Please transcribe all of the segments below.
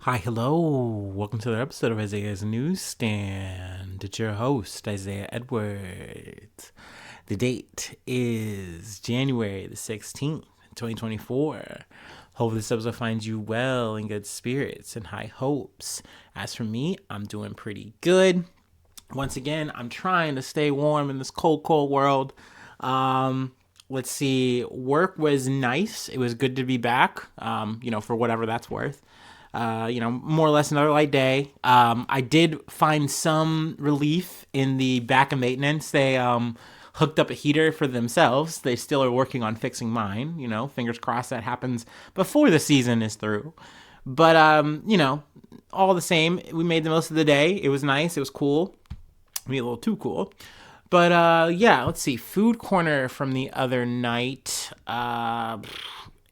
Hi, hello. Welcome to another episode of Isaiah's Newsstand. It's your host, Isaiah Edwards. The date is January the 16th, 2024. Hope this episode finds you well, in good spirits, and high hopes. As for me, I'm doing pretty good. Once again, I'm trying to stay warm in this cold world. Let's see. Work was nice. It was good to be back, for whatever that's worth. More or less another light day. I did find some relief in the back of maintenance. They hooked up a heater for themselves. They still are working on fixing mine. Fingers crossed that happens before the season is through. But, all the same, we made the most of the day. It was nice. It was cool. Maybe a little too cool. But, let's see. Food corner from the other night.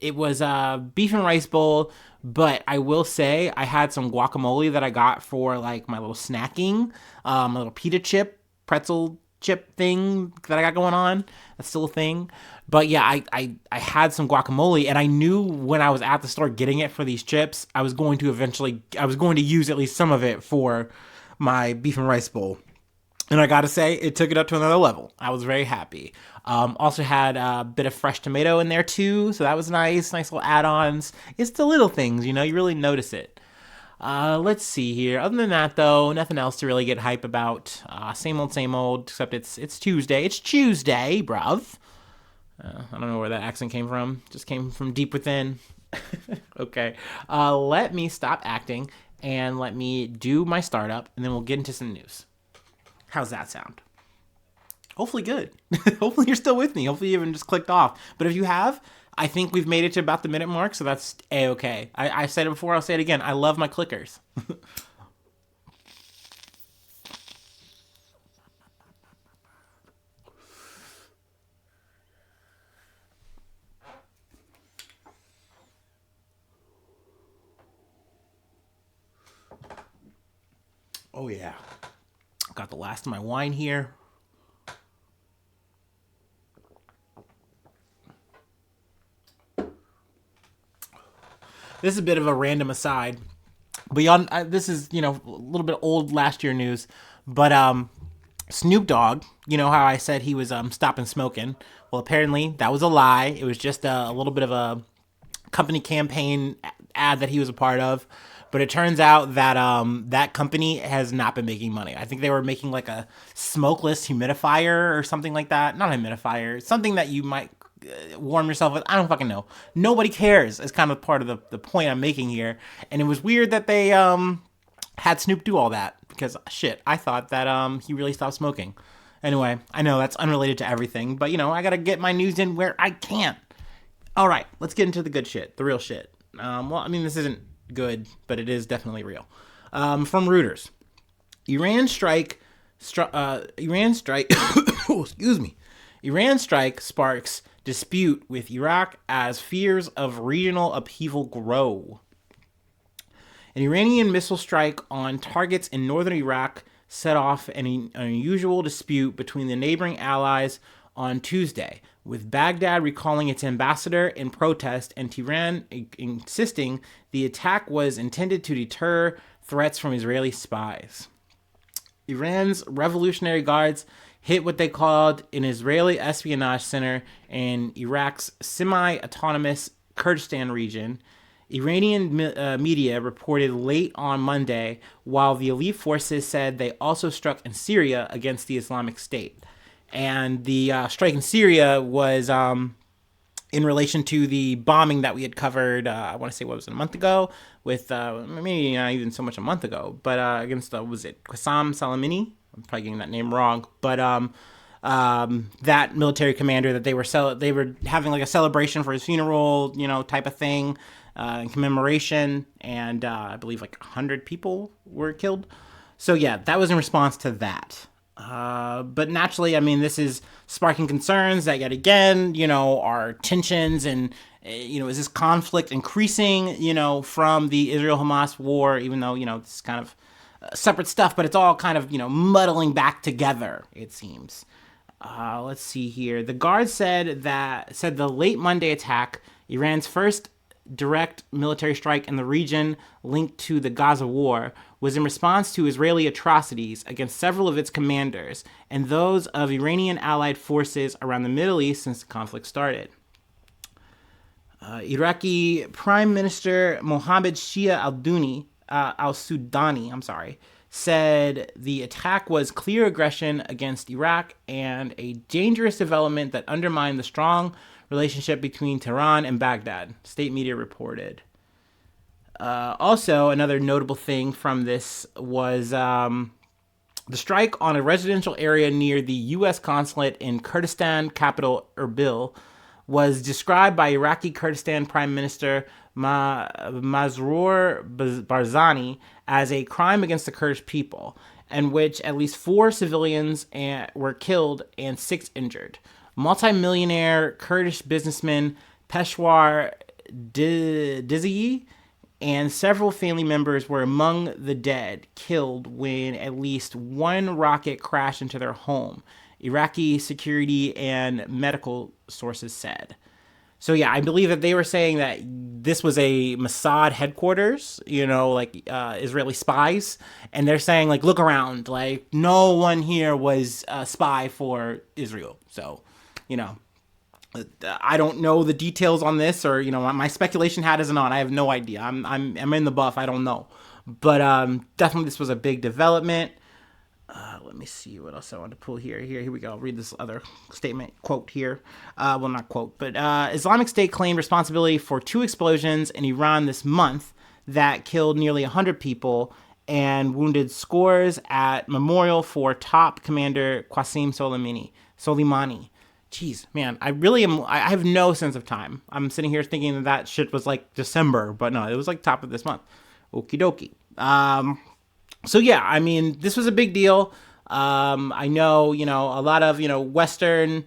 It was a beef and rice bowl, but I will say I had some guacamole that I got for like my little snacking, a little pita chip, pretzel chip thing that I got going on. That's still a thing. But yeah, I had some guacamole, and I knew when I was at the store getting it for these chips, I was going to use at least some of it for my beef and rice bowl. And I gotta say, it took it up to another level. I was very happy. Also had a bit of fresh tomato in there too, so that was nice. Nice little add-ons. It's the little things, you really notice it. Let's see here. Other than that, though, nothing else to really get hype about. Same old, except it's Tuesday. It's Tuesday, bruv. I don't know where that accent came from. Just came from deep within. Okay. Let me stop acting and let me do my startup, and then we'll get into some news. How's that sound? Hopefully good. Hopefully you're still with me. Hopefully you haven't just clicked off. But if you have, I think we've made it to about the minute mark, so that's A-okay. I said it before, I'll say it again. I love my clickers. Oh yeah. Got the last of my wine here. This is a bit of a random aside. Beyond this is, a little bit old last year news, but Snoop Dogg, how I said he was stopping smoking. Well, apparently that was a lie. It was just a little bit of a company campaign ad that he was a part of. But it turns out that that company has not been making money. I think they were making like a smokeless humidifier or something like that. Not a humidifier, something that you might warm yourself with. I don't fucking know. Nobody cares. It's kind of part of the point I'm making here. And it was weird that they had Snoop do all that because shit, I thought that he really stopped smoking. Anyway, I know that's unrelated to everything, but I gotta get my news in where I can. All right, let's get into the good shit, the real shit. This isn't good, but it is definitely real. From Reuters, Iran strike. Excuse me. Iran strike sparks dispute with Iraq as fears of regional upheaval grow. An Iranian missile strike on targets in northern Iraq set off an unusual dispute between the neighboring allies on Tuesday, with Baghdad recalling its ambassador in protest and Tehran insisting the attack was intended to deter threats from Israeli spies. Iran's Revolutionary Guards hit what they called an Israeli espionage center in Iraq's semi-autonomous Kurdistan region. Iranian media reported late on Monday, while the elite forces said they also struck in Syria against the Islamic State. And the strike in Syria was in relation to the bombing that we had covered, I want to say, a month ago? With, maybe not even so much a month ago, but against, was it Qassam Soleimani? I'm probably getting that name wrong. But that military commander that they were having like a celebration for his funeral, type of thing, in commemoration. And I believe like 100 people were killed. So yeah, that was in response to that. But naturally, this is sparking concerns that yet again, are tensions and, is this conflict increasing, from the Israel-Hamas war, even though, it's kind of separate stuff, but it's all kind of, muddling back together, it seems. Let's see here. The Guard said the late Monday attack, Iran's first direct military strike in the region linked to the Gaza war was in response to Israeli atrocities against several of its commanders and those of Iranian allied forces around the Middle East since the conflict started. Iraqi Prime Minister Mohammed Shia al-Sudani, said the attack was clear aggression against Iraq and a dangerous development that undermined the strong relationship between Tehran and Baghdad, state media reported. Also, another notable thing from this was the strike on a residential area near the U.S. consulate in Kurdistan capital Erbil was described by Iraqi Kurdistan Prime Minister Masroor Barzani as a crime against the Kurdish people, in which at least 4 civilians were killed and 6 injured. Multi-millionaire Kurdish businessman Peshawar Dizzy and several family members were among the dead killed when at least 1 rocket crashed into their home, Iraqi security and medical sources said. So yeah, I believe that they were saying that this was a Mossad headquarters, Israeli spies. And they're saying, look around, no one here was a spy for Israel. So, I don't know the details on this, or, my speculation hat isn't on. I have no idea. I'm in the buff. I don't know. But definitely this was a big development. Let me see what else I want to pull here. Here we go. I'll read this other statement, quote here. Well, not quote, but Islamic State claimed responsibility for 2 explosions in Iran this month that killed nearly 100 people and wounded scores at memorial for top commander Qasem Soleimani. Jeez, man, I have no sense of time. I'm sitting here thinking that shit was December, but no, it was top of this month. Okie dokie. So yeah, I mean, this was a big deal. I know, a lot of, Western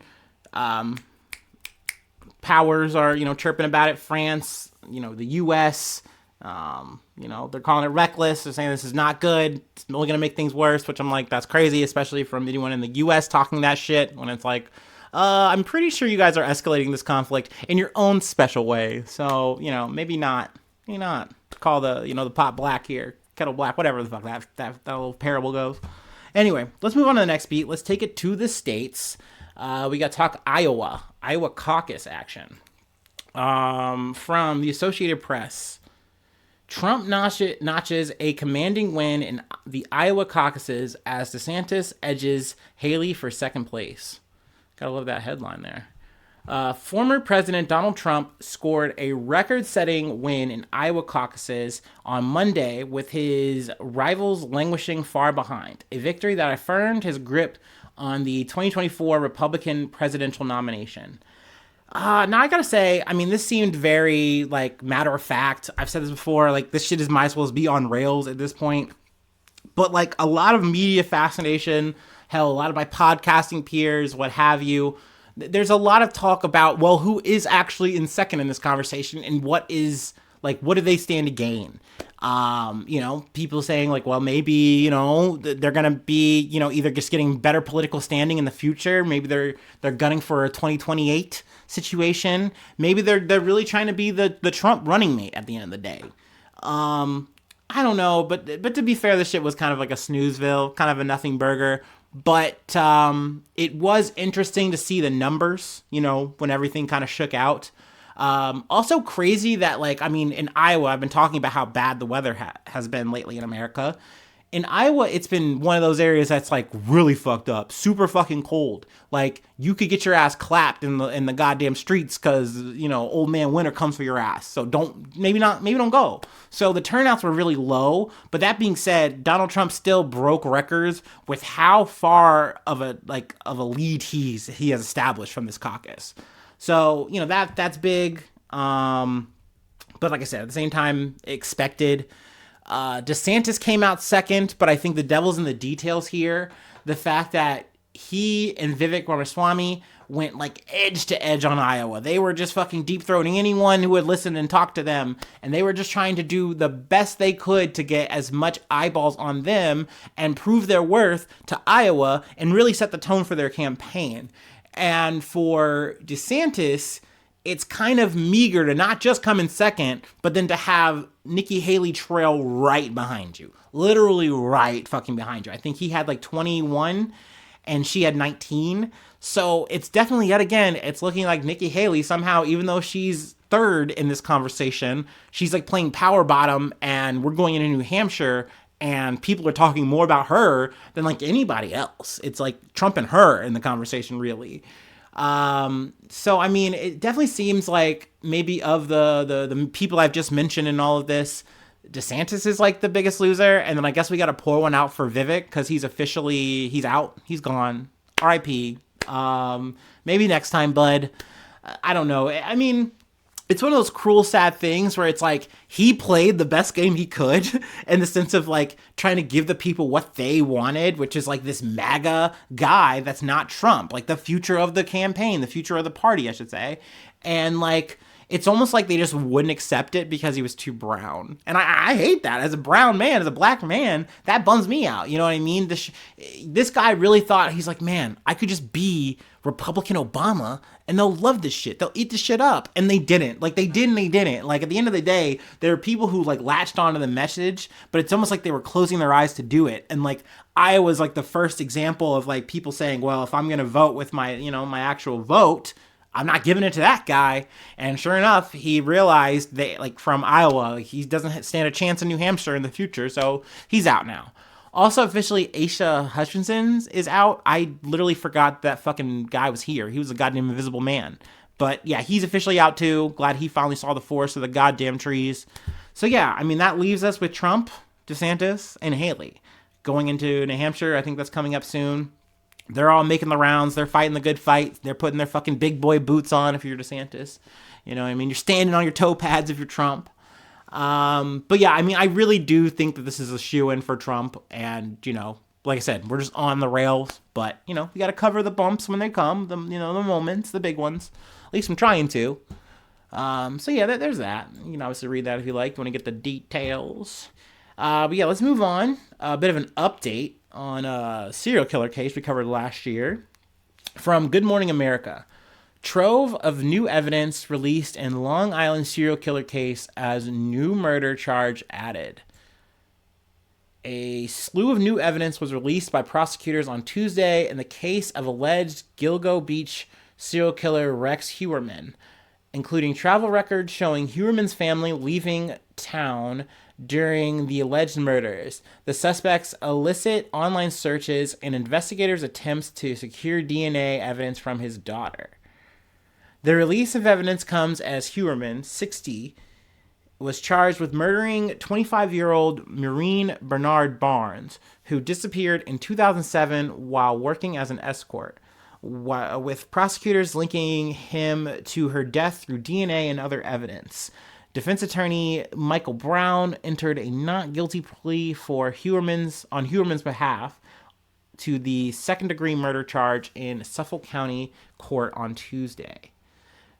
powers are, chirping about it. France, the U.S., they're calling it reckless. They're saying this is not good. It's only going to make things worse, which I'm that's crazy, especially from anyone in the U.S. talking that shit when it's I'm pretty sure you guys are escalating this conflict in your own special way. So, maybe not call the pot black here. Kettle black, whatever the fuck that little parable goes. Anyway, let's move on to the next beat. Let's take it to the states. We got to talk Iowa caucus action. From the Associated Press, Trump notches a commanding win in the Iowa caucuses as DeSantis edges Haley for second place. Gotta love that headline there. Former President Donald Trump scored a record-setting win in Iowa caucuses on Monday with his rivals languishing far behind, a victory that affirmed his grip on the 2024 Republican presidential nomination. Now I gotta say, I mean, this seemed very, matter of fact. I've said this before, this shit might as well be on rails at this point. But, a lot of media fascination, hell, a lot of my podcasting peers, what have you, there's a lot of talk about, well, who is actually in second in this conversation and what do they stand to gain? People saying well, maybe, they're going to be, either just getting better political standing in the future. Maybe they're gunning for a 2028 situation. Maybe they're really trying to be the Trump running mate at the end of the day. I don't know, but to be fair, this shit was kind of like a snoozeville, kind of a nothing burger. But it was interesting to see the numbers, when everything kind of shook out. Also crazy that, in Iowa, I've been talking about how bad the weather has been lately in America. In Iowa, it's been one of those areas that's, really fucked up, super fucking cold. You could get your ass clapped in the goddamn streets because, old man winter comes for your ass. So maybe don't go. So the turnouts were really low. But that being said, Donald Trump still broke records with how far of a lead he has established from this caucus. So, that's big. But like I said, at the same time, expected. DeSantis came out second, but I think the devil's in the details here. The fact that he and Vivek Ramaswamy went edge to edge on Iowa. They were just fucking deep-throating anyone who would listen and talk to them, and they were just trying to do the best they could to get as much eyeballs on them and prove their worth to Iowa and really set the tone for their campaign. And for DeSantis, it's kind of meager to not just come in second, but then to have Nikki Haley trail right behind you. Literally right fucking behind you. I think he had like 21 and she had 19. So it's definitely, yet again, it's looking like Nikki Haley somehow, even though she's third in this conversation, she's like playing power bottom, and we're going into New Hampshire and people are talking more about her than like anybody else. It's like Trump and her in the conversation, really. So I mean, it definitely seems like maybe of the people I've just mentioned in all of this, DeSantis is like the biggest loser, and then I guess we got to pour one out for Vivek because he's out, he's gone, R.I.P. Maybe next time, bud. I don't know. I mean, it's one of those cruel, sad things where it's like he played the best game he could in the sense of like trying to give the people what they wanted, which is like this MAGA guy that's not Trump, like the future of the campaign, the future of the party, I should say. And like, it's almost like they just wouldn't accept it because he was too brown. And I hate that. As a brown man, as a black man, that bums me out. You know what I mean? This guy really thought, he's like, man, I could just be Republican Obama and they'll love this shit. They'll eat this shit up. And they didn't. Like, they didn't. Like, at the end of the day, there are people who, like, latched onto the message, but it's almost like they were closing their eyes to do it. And, like, I was, like, the first example of, like, people saying, well, if I'm going to vote with my, my actual vote, I'm not giving it to that guy. And sure enough, he realized that, like, from Iowa, he doesn't stand a chance in New Hampshire in the future, so he's out now. Also, officially, Asa Hutchinson is out. I literally forgot that fucking guy was here. He was a goddamn invisible man. But yeah, he's officially out too. Glad he finally saw the forest of the goddamn trees. So yeah, I mean, that leaves us with Trump, DeSantis, and Haley. Going into New Hampshire, I think that's coming up soon. They're all making the rounds. They're fighting the good fight. They're putting their fucking big boy boots on if you're DeSantis. You know what I mean? You're standing on your toe pads if you're Trump. But yeah, I mean, I really do think that this is a shoe-in for Trump. And, like I said, we're just on the rails. But, you got to cover the bumps when they come. The moments, the big ones. At least I'm trying to. So yeah, there's that. You can obviously read that if you like. You want to get the details. But yeah, let's move on. A bit of an update on a serial killer case we covered last year from Good Morning America. Trove of new evidence released in Long Island serial killer case as new murder charge added. A slew of new evidence was released by prosecutors on Tuesday in the case of alleged Gilgo Beach serial killer Rex Heuermann, including travel records showing Heuermann's family leaving town during the alleged murders, the suspect's illicit online searches, and investigators' attempts to secure DNA evidence from his daughter. The release of evidence comes as Heuermann, 60, was charged with murdering 25-year-old Maureen Bernard Barnes, who disappeared in 2007 while working as an escort, with prosecutors linking him to her death through DNA and other evidence. Defense attorney Michael Brown entered a not guilty plea on Heuermann's behalf to the second-degree murder charge in Suffolk County Court on Tuesday.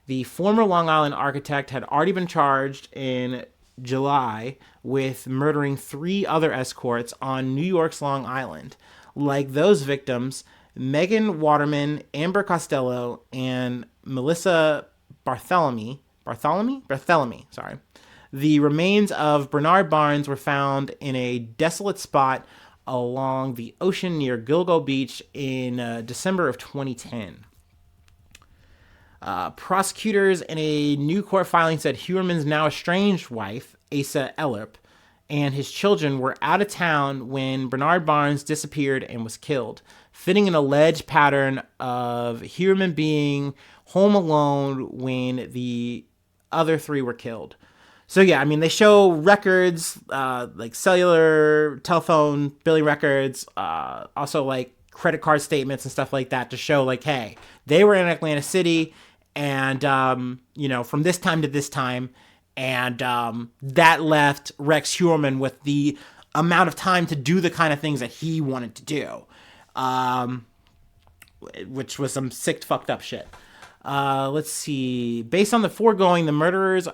The former Long Island architect had already been charged in July with murdering 3 other escorts on New York's Long Island. Like those victims, Megan Waterman, Amber Costello, and Melissa Barthélemy. The remains of Bernard Barnes were found in a desolate spot along the ocean near Gilgo Beach in December of 2010. Prosecutors in a new court filing said Heuermann's now estranged wife, Asa Ellerp, and his children were out of town when Bernard Barnes disappeared and was killed, fitting an alleged pattern of Heuermann being home alone when the other 3 were killed. So yeah, I mean, they show records, like cellular, telephone, billing records, also like credit card statements and stuff like that to show like, hey, they were in Atlantic City and, from this time to this time. And that left Rex Heuermann with the amount of time to do the kind of things that he wanted to do, which was some sick, fucked up shit. Let's see. Based on the foregoing, the murders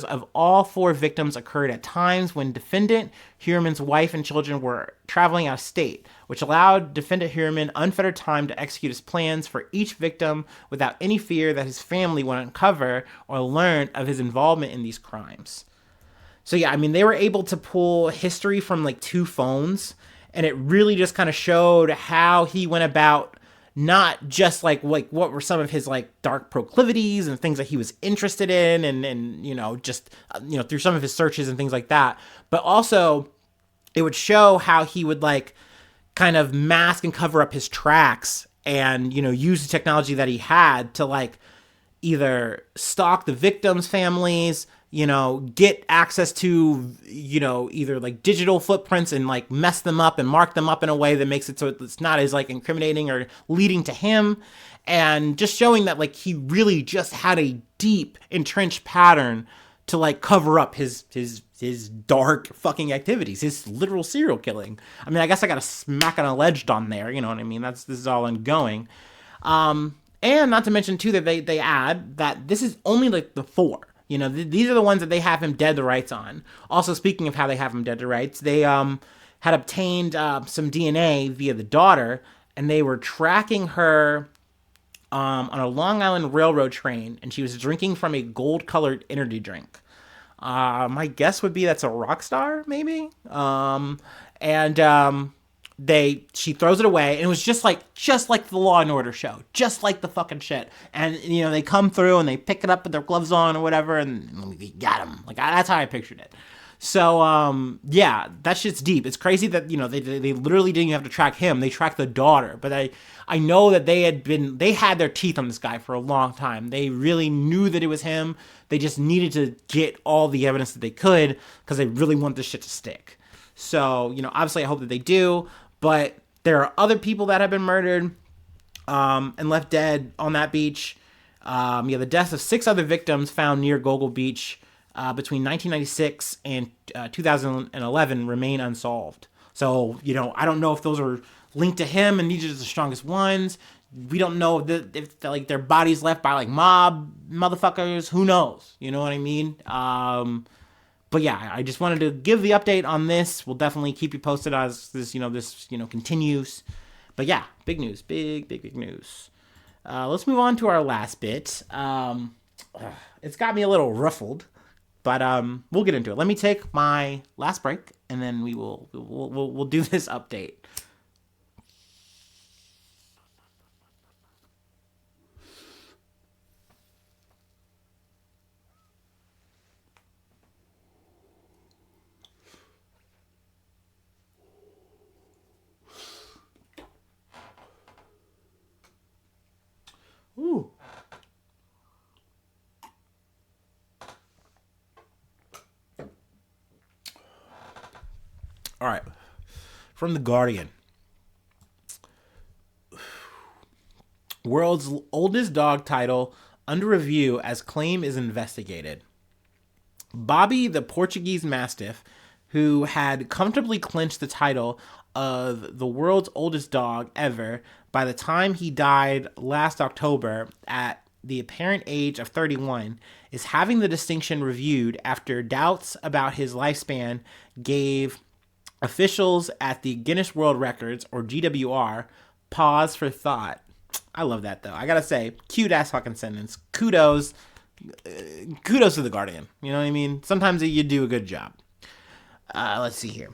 of all four victims occurred at times when defendant Heuermann's wife and children were traveling out of state, which allowed defendant Heuermann unfettered time to execute his plans for each victim without any fear that his family would uncover or learn of his involvement in these crimes. So yeah, I mean, they were able to pull history from like two phones, and it really just kind of showed how he went about not just like what were some of his like dark proclivities and things that he was interested in, and just through some of his searches and things like that, but also it would show how he would like kind of mask and cover up his tracks and use the technology that he had to like either stalk the victims' families, get access to, either like digital footprints and like mess them up and mark them up in a way that makes it so it's not as like incriminating or leading to him. And just showing that like he really just had a deep entrenched pattern to like cover up his dark fucking activities, his literal serial killing. I mean, I guess I got to smack an alleged on there. You know what I mean? This is all ongoing. And not to mention too that they add that this is only like the four. These are the ones that they have him dead to rights on. Also, speaking of how they have him dead to rights, they had obtained some DNA via the daughter, and they were tracking her on a Long Island Railroad train, and she was drinking from a gold-colored energy drink. My guess would be that's a rock star, maybe. She throws it away, and it was just like the Law and Order show, just like the fucking shit. And they come through and they pick it up with their gloves on or whatever, and we got him. Like that's how I pictured it. So yeah, that shit's deep. It's crazy that they literally didn't even have to track him; they tracked the daughter. But I know that they had their teeth on this guy for a long time. They really knew that it was him. They just needed to get all the evidence that they could because they really want this shit to stick. So obviously, I hope that they do. But there are other people that have been murdered and left dead on that beach. The deaths of 6 other victims found near Gogol Beach between 1996 and 2011 remain unsolved. So, I don't know if those are linked to him and these are the strongest ones. We don't know if their bodies left by like mob motherfuckers. Who knows? You know what I mean? But yeah, I just wanted to give the update on this. We'll definitely keep you posted as this continues. But yeah, big news, big news. Let's move on to our last bit. It's got me a little ruffled, but we'll get into it. Let me take my last break, and then we'll do this update. Ooh. All right. From The Guardian. World's oldest dog title under review as claim is investigated. Bobi, the Portuguese Mastiff, who had comfortably clinched the title of the world's oldest dog ever by the time he died last October at the apparent age of 31, is having the distinction reviewed after doubts about his lifespan gave officials at the Guinness World Records, or GWR, pause for thought. I love that, though. I gotta say, cute ass fucking sentence. Kudos to The Guardian. You know what I mean? Sometimes you do a good job. Let's see here.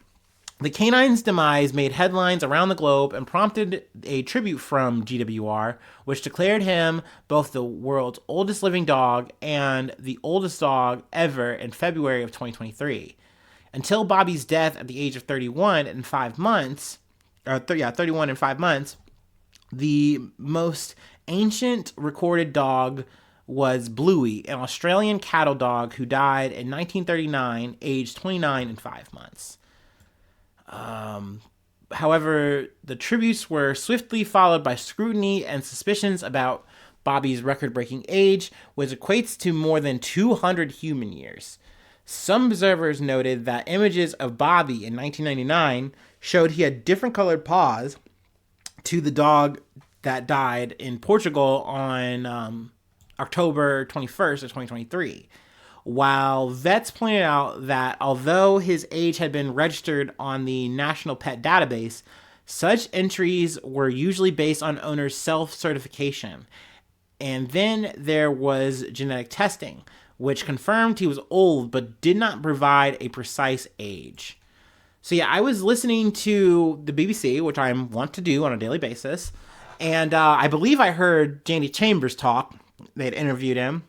The canine's demise made headlines around the globe and prompted a tribute from GWR, which declared him both the world's oldest living dog and the oldest dog ever in February of 2023. Until Bobi's death at the age of 31 and 5 months, 31 and 5 months, the most ancient recorded dog was Bluey, an Australian cattle dog who died in 1939, aged 29 and 5 months. However, the tributes were swiftly followed by scrutiny and suspicions about Bobi's record-breaking age, which equates to more than 200 human years. Some observers noted that images of Bobi in 1999 showed he had different colored paws to the dog that died in Portugal on October 21st of 2023. While vets pointed out that although his age had been registered on the National Pet Database, such entries were usually based on owner's self-certification. And then there was genetic testing, which confirmed he was old but did not provide a precise age. So yeah, I was listening to the BBC, which I want to do on a daily basis, and I believe I heard Jandy Chambers talk. They had interviewed him,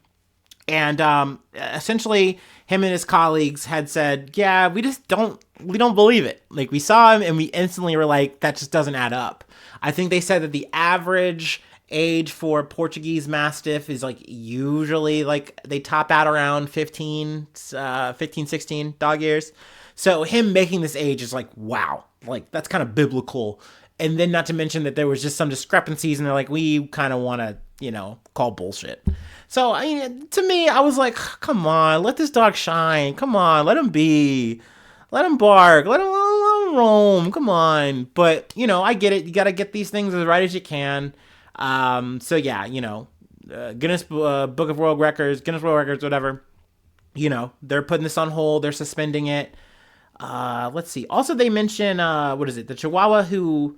and essentially him and his colleagues had said, yeah, we don't believe it. Like, we saw him and we instantly were like, that just doesn't add up. I think they said that the average age for Portuguese Mastiff is like usually like they top out around 15, 16 dog years. So him making this age is like, wow, like that's kind of biblical. And then not to mention that there was just some discrepancies and they're like, we kind of want to, call bullshit. So, I mean, to me, I was like, come on, let this dog shine. Come on, let him be. Let him bark. Let him roam. Come on. But, I get it. You got to get these things as right as you can. So, yeah, Guinness Book of World Records, whatever. They're putting this on hold. They're suspending it. Let's see. Also, they mention, the Chihuahua, who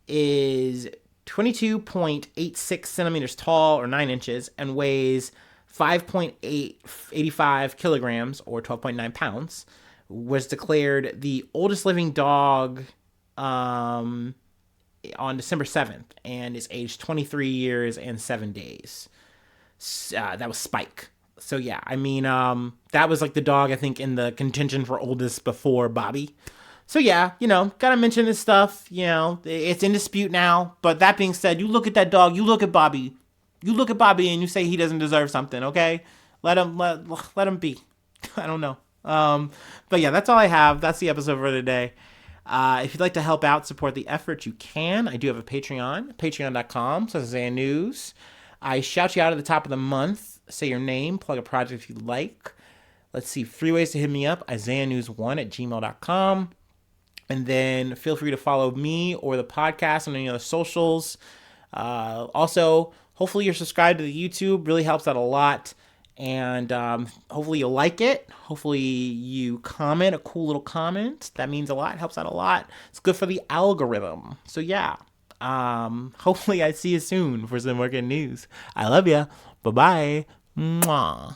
is 22.86 centimeters tall, or 9 inches, and weighs 5.85 kilograms, or 12.9 pounds, was declared the oldest living dog on December 7th, and is aged 23 years and 7 days. That was Spike. So yeah, I mean, that was like the dog, I think, in the contention for oldest before Bobby. So yeah, gotta mention this stuff. It's in dispute now. But that being said, you look at that dog, you look at Bobby, and you say he doesn't deserve something. Okay, let him be. I don't know. But yeah, that's all I have. That's the episode for today. If you'd like to help out, support the effort, you can. I do have a Patreon, patreon.com/Isaiah News. I shout you out at the top of the month. Say your name, plug a project if you like. Let's see, 3 ways to hit me up, isaiahnews1@gmail.com. And then feel free to follow me or the podcast on any other socials. Also, hopefully you're subscribed to the YouTube. Really helps out a lot. And hopefully you'll like it. Hopefully you comment a cool little comment. That means a lot. It helps out a lot. It's good for the algorithm. So yeah. Hopefully I see you soon for some more good news. I love ya. Bye-bye. Mwah.